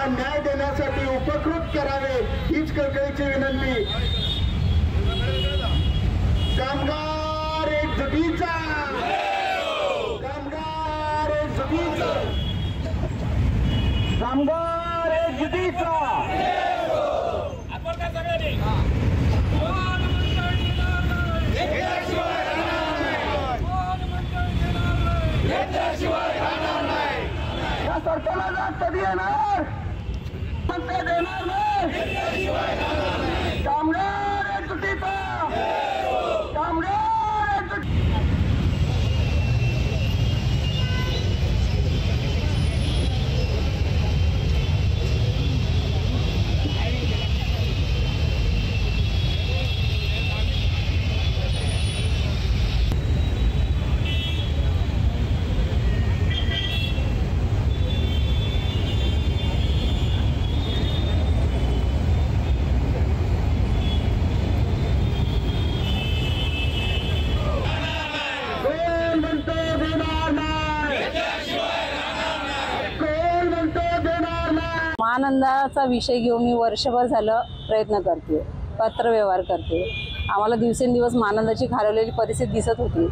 हा न्याय देण्यासाठी उपकृत करावे हीच कळकळीची विनंती। कामगार एकजुटीचा, कामगार एकजुटीचा, कामगार एकजुटीचा। या सरकारला कधी येणार म्हणते देणार नाही। कामगार एकजुटीचा, कामगार एकजुटी। महानंदाचा विषय घेऊन मी वर्षभर झालं प्रयत्न करते, पत्रव्यवहार करते। आम्हाला दिवसेंदिवस महानंदाची खालवलेली परिस्थिती दिसत होती,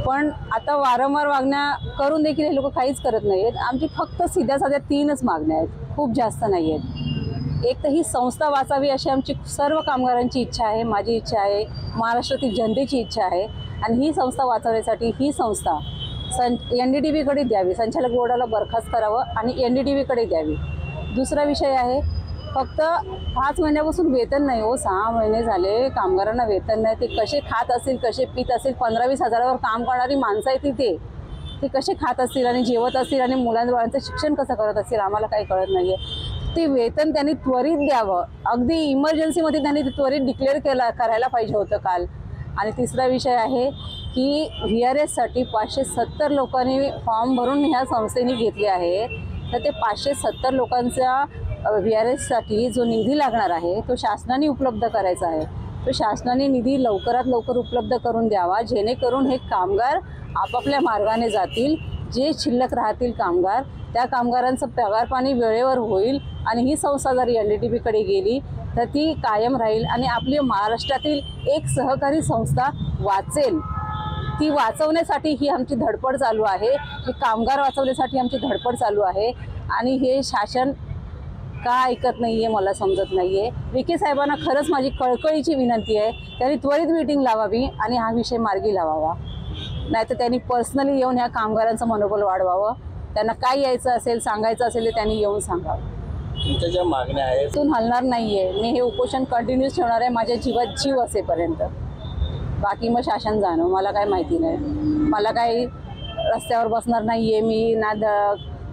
पण आता वारंवार मागण्या करून देखील हे लोक काहीच करत नाही आहेत। आमची फक्त सीध्या साध्या 3च मागण्या आहेत, खूप जास्त नाही आहेत। एक तर ही संस्था वाचावी अशी आमची सर्व कामगारांची इच्छा आहे, माझी इच्छा आहे, महाराष्ट्रातील जनतेची इच्छा आहे। आणि ही संस्था वाचवण्यासाठी ही संस्था NDDBकडे द्यावी, संचालक बोर्डाला बरखास्त करावं आणि NDDBकडे द्यावी। दुसरा विषय आहे, फक्त 5 महिन्यापासून वेतन नाही हो, 6 महिने झाले कामगारांना वेतन नाही। ते कसे खात असतील, कसे पित असतील, 15-20 हजारावर काम करणारी माणसं आहेत ते कसे खात असतील आणि जेवत असतील आणि मुलांचं शिक्षण कसं करत असतील, आम्हाला काही कळत नाही आहे। ते वेतन त्यांनी त्वरित द्यावं, अगदी इमर्जन्सीमध्ये त्यांनी त्वरित डिक्लेअर करायला पाहिजे होतं काल। आणि तिसरा विषय आहे की VRS साठी 570 लोकांनी फॉर्म भरून ह्या संस्थेने घेतले आहे, तर ते 570 लोकांचा VRS साठी जो निधी लागणार आहे तो शासनाने उपलब्ध करायचा आहे। तो शासनाने निधी लवकरात लवकर उपलब्ध करून द्यावा, जेणेकरून हे कामगार आपापल्या मार्गाने जातील। जे शिल्लक राहतील कामगार, त्या कामगारांचं पगार पाणी वेळेवर होईल आणि ही संस्था जर NDDBकडे गेली तर ती कायम राहील आणि आपली महाराष्ट्रातील एक सहकारी संस्था वाचेल। ती वाचवण्यासाठी ही आमची धडपड चालू आहे, हे कामगार वाचवण्यासाठी आमची धडपड चालू आहे। आणि हे शासन का ऐकत नाही आहे मला समजत नाही आहे। विखे साहेबांना खरंच माझी कळकळीची विनंती आहे, त्यांनी त्वरित मीटिंग लावावी आणि हा विषय मार्गी लावावा, नाहीतर त्यांनी पर्सनली येऊन ह्या कामगारांचं मनोबल वाढवावं। त्यांना काय यायचं असेल, सांगायचं असेल तर त्यांनी येऊन सांगावं। तुमच्या ज्या मागण्या आहेत इथून हलणार नाही आहे, मी हे उपोषण कंटिन्यूस ठेवणार आहे माझ्या जीवात जीव असेपर्यंत। बाकी मग शासन जाणं, मला काय माहिती नाही, मला काही रस्त्यावर बसणार नाही आहे मी, ना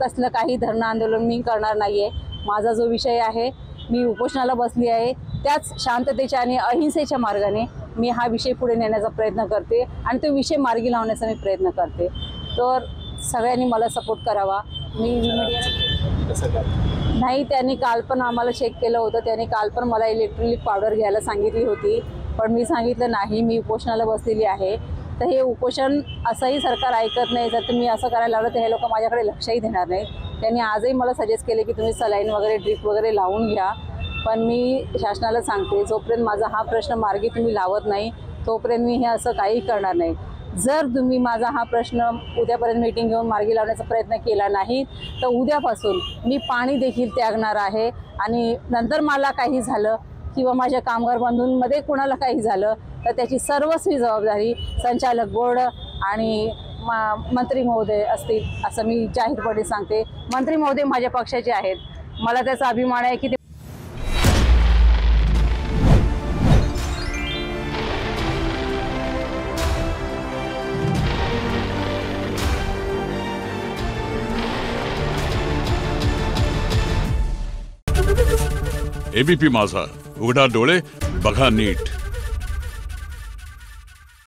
कसलं काही धरणं आंदोलन मी करणार नाही आहे। माझा जो विषय आहे, मी उपोषणाला बसली आहे, त्याच शांततेच्या आणि अहिंसेच्या मार्गाने मी हा विषय पुढे नेण्याचा प्रयत्न करते आणि तो विषय मार्गी लावण्याचा मी प्रयत्न करते। तर सगळ्यांनी मला सपोर्ट करावा। मी नाही, त्यांनी काल पण आम्हाला चेक केलं होतं, त्यांनी काल पण मला इलेक्ट्रॉनिक पावडर घ्यायला सांगितली होती, पण मी सांगितलं नाही, मी उपोषणाला बसलेली आहे। तर हे उपोषण असंही सरकार ऐकत नाही, जर तुम्ही असं करायला लावलं तर हे लोक माझ्याकडे लक्षही देणार नाही। त्यांनी आजही मला सजेस्ट केले की तुम्ही सलाईन वगैरे ड्रिप वगैरे लावून घ्या, पण मी शासनाला सांगते जोपर्यंत माझा हा प्रश्न मार्गी तुम्ही लावत नाही तोपर्यंत मी हे असं काही करणार नाही। जर तुम्ही माझा हा प्रश्न उद्यापर्यंत मीटिंग घेऊन मार्गी लावण्याचा प्रयत्न केला नाही तर उद्यापासून मी पाणी देखील त्यागणार आहे। आणि नंतर मला काही झालं किंवा माझ्या कामगार बंधूंमध्ये कोणाला काही झालं तर त्याची सर्वस्वी जबाबदारी संचालक बोर्ड आणि मंत्री महोदय असतील, असं मी जाहीरपणे सांगते। मंत्री महोदय माझ्या पक्षाचे आहेत, मला त्याचा अभिमान आहे की ABP माझा, उघडा डोळे बघा नीट।